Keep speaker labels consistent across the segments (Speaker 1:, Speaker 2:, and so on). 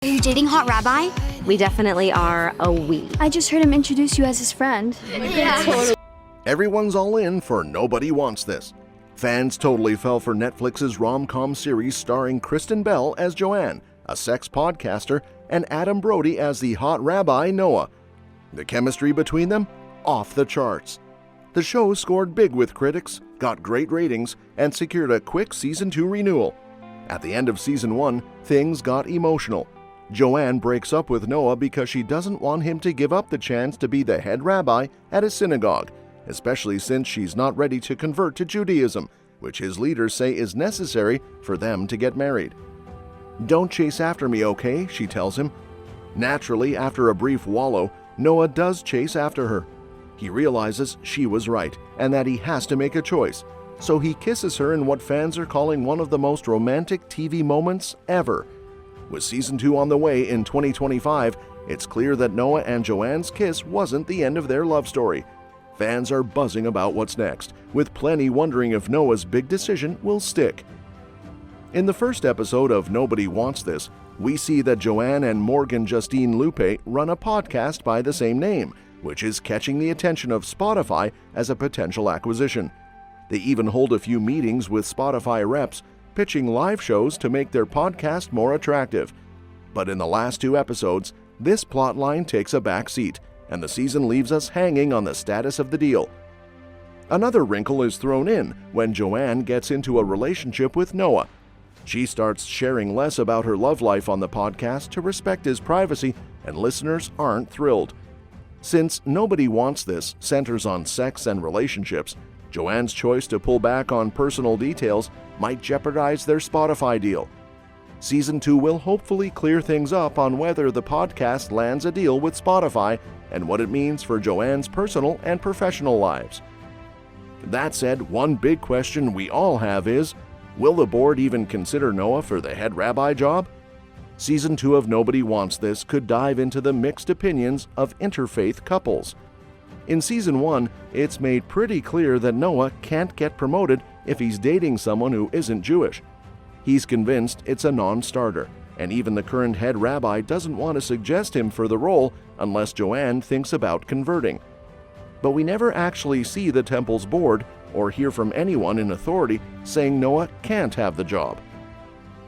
Speaker 1: Are you dating Hot Rabbi?
Speaker 2: We definitely are a we.
Speaker 3: I just heard him introduce you as his friend.
Speaker 1: Yeah.
Speaker 4: Everyone's all in for Nobody Wants This. Fans totally fell for Netflix's rom-com series starring Kristen Bell as Joanne, a sex podcaster, and Adam Brody as the hot rabbi Noah. The chemistry between them? Off the charts. The show scored big with critics, got great ratings, and secured a quick Season 2 renewal. At the end of Season 1, things got emotional. Joanne breaks up with Noah because she doesn't want him to give up the chance to be the head rabbi at a synagogue, especially since she's not ready to convert to Judaism, which his leaders say is necessary for them to get married. "Don't chase after me, okay?" she tells him. Naturally, after a brief wallow, Noah does chase after her. He realizes she was right and that he has to make a choice, so he kisses her in what fans are calling one of the most romantic TV moments ever. With Season 2 on the way in 2025, it's clear that Noah and Joanne's kiss wasn't the end of their love story. Fans are buzzing about what's next, with plenty wondering if Noah's big decision will stick. In the first episode of Nobody Wants This, we see that Joanne and Morgan Justine Lupe run a podcast by the same name, which is catching the attention of Spotify as a potential acquisition. They even hold a few meetings with Spotify reps, pitching live shows to make their podcast more attractive. But in the last 2 episodes, this plotline takes a back seat, and the season leaves us hanging on the status of the deal. Another wrinkle is thrown in when Joanne gets into a relationship with Noah. She starts sharing less about her love life on the podcast to respect his privacy, and listeners aren't thrilled. Since Nobody Wants This centers on sex and relationships, Joanne's choice to pull back on personal details might jeopardize their Spotify deal. Season 2 will hopefully clear things up on whether the podcast lands a deal with Spotify and what it means for Joanne's personal and professional lives. That said, one big question we all have is, will the board even consider Noah for the head rabbi job? Season 2 of Nobody Wants This could dive into the mixed opinions of interfaith couples. In Season 1, it's made pretty clear that Noah can't get promoted if he's dating someone who isn't Jewish. He's convinced it's a non-starter, and even the current head rabbi doesn't want to suggest him for the role unless Joanne thinks about converting. But we never actually see the temple's board or hear from anyone in authority saying Noah can't have the job.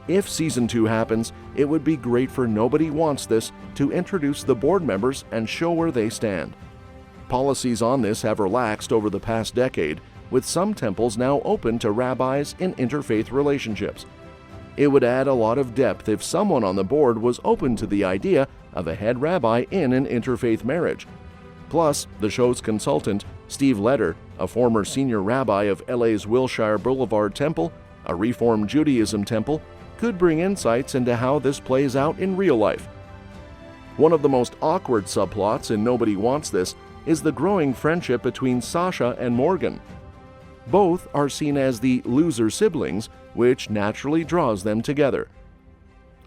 Speaker 4: If Season 2 happens, it would be great for Nobody Wants This to introduce the board members and show where they stand. Policies on this have relaxed over the past decade, with some temples now open to rabbis in interfaith relationships. It would add a lot of depth if someone on the board was open to the idea of a head rabbi in an interfaith marriage. Plus, the show's consultant, Steve Leder, a former senior rabbi of LA's Wilshire Boulevard Temple, a Reform Judaism temple, could bring insights into how this plays out in real life. One of the most awkward subplots in Nobody Wants This is the growing friendship between Sasha and Morgan. Both are seen as the loser siblings, which naturally draws them together.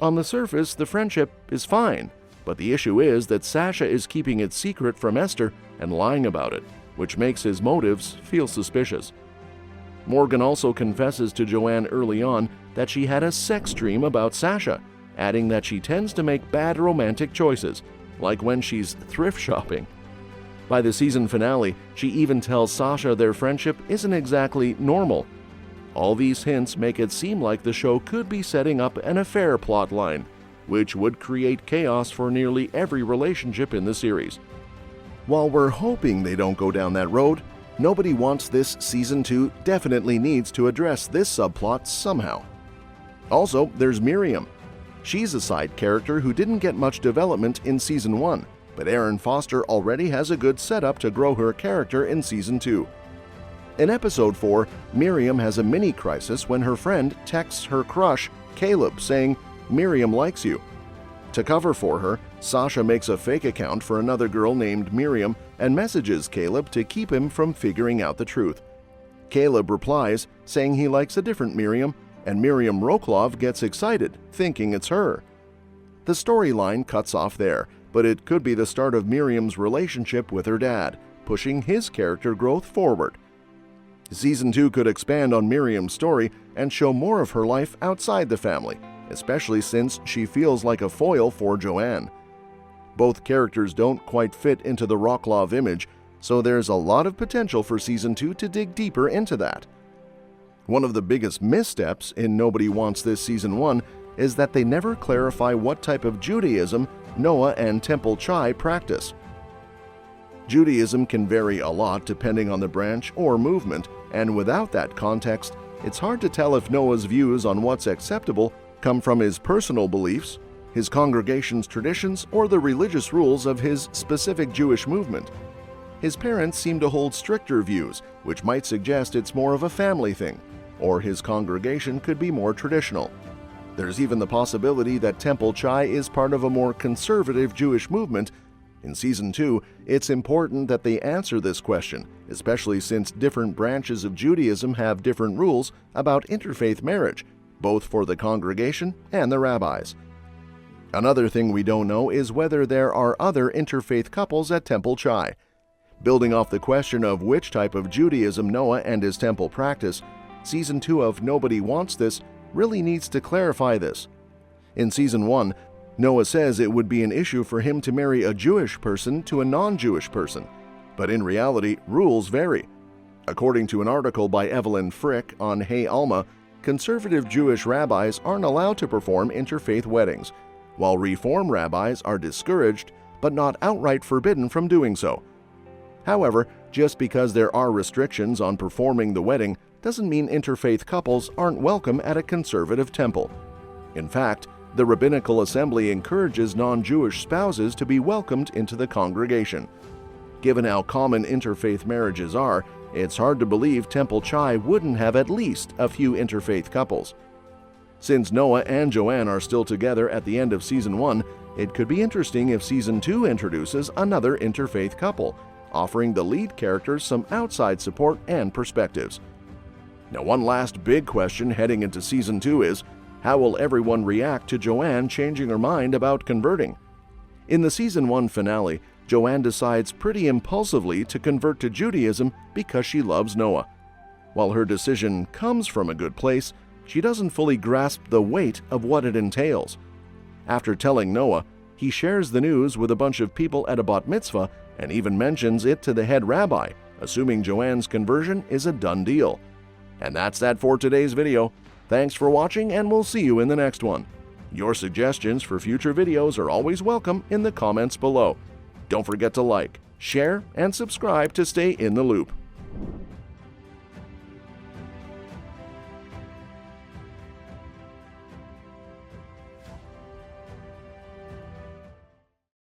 Speaker 4: On the surface, the friendship is fine, but the issue is that Sasha is keeping it secret from Esther and lying about it, which makes his motives feel suspicious. Morgan also confesses to Joanne early on that she had a sex dream about Sasha, adding that she tends to make bad romantic choices, like when she's thrift shopping. By the season finale, she even tells Sasha their friendship isn't exactly normal. All these hints make it seem like the show could be setting up an affair plotline, which would create chaos for nearly every relationship in the series. While we're hoping they don't go down that road, Nobody Wants This Season 2 definitely needs to address this subplot somehow. Also, there's Miriam. She's a side character who didn't get much development in Season 1, but Erin Foster already has a good setup to grow her character in Season 2. In Episode 4, Miriam has a mini-crisis when her friend texts her crush, Caleb, saying, "Miriam likes you." To cover for her, Sasha makes a fake account for another girl named Miriam and messages Caleb to keep him from figuring out the truth. Caleb replies, saying he likes a different Miriam, and Miriam Roklov gets excited, thinking it's her. The storyline cuts off there, but it could be the start of Miriam's relationship with her dad, pushing his character growth forward. Season 2 could expand on Miriam's story and show more of her life outside the family, especially since she feels like a foil for Joanne. Both characters don't quite fit into the Rocklaw image, so there's a lot of potential for Season 2 to dig deeper into that. One of the biggest missteps in Nobody Wants This Season 1 is that they never clarify what type of Judaism Noah and Temple Chai practice. Judaism can vary a lot depending on the branch or movement, and without that context, it's hard to tell if Noah's views on what's acceptable come from his personal beliefs, his congregation's traditions, or the religious rules of his specific Jewish movement. His parents seem to hold stricter views, which might suggest it's more of a family thing, or his congregation could be more traditional. There's even the possibility that Temple Chai is part of a more conservative Jewish movement. In Season 2, it's important that they answer this question, especially since different branches of Judaism have different rules about interfaith marriage, both for the congregation and the rabbis. Another thing we don't know is whether there are other interfaith couples at Temple Chai. Building off the question of which type of Judaism Noah and his temple practice, Season 2 of Nobody Wants This really needs to clarify this. In Season 1, Noah says it would be an issue for him to marry a Jewish person to a non-Jewish person, but in reality, rules vary. According to an article by Evelyn Frick on Hey Alma, conservative Jewish rabbis aren't allowed to perform interfaith weddings, while Reform rabbis are discouraged but not outright forbidden from doing so. However, just because there are restrictions on performing the wedding doesn't mean interfaith couples aren't welcome at a conservative temple. In fact, the Rabbinical Assembly encourages non-Jewish spouses to be welcomed into the congregation. Given how common interfaith marriages are, it's hard to believe Temple Chai wouldn't have at least a few interfaith couples. Since Noah and Joanne are still together at the end of Season 1, it could be interesting if Season 2 introduces another interfaith couple, offering the lead characters some outside support and perspectives. Now, one last big question heading into Season 2 is, how will everyone react to Joanne changing her mind about converting? In the Season 1 finale, Joanne decides pretty impulsively to convert to Judaism because she loves Noah. While her decision comes from a good place, she doesn't fully grasp the weight of what it entails. After telling Noah, he shares the news with a bunch of people at a bat mitzvah and even mentions it to the head rabbi, assuming Joanne's conversion is a done deal. And that's that for today's video. Thanks for watching, and we'll see you in the next one. Your suggestions for future videos are always welcome in the comments below. Don't forget to like, share, and subscribe to stay in the loop.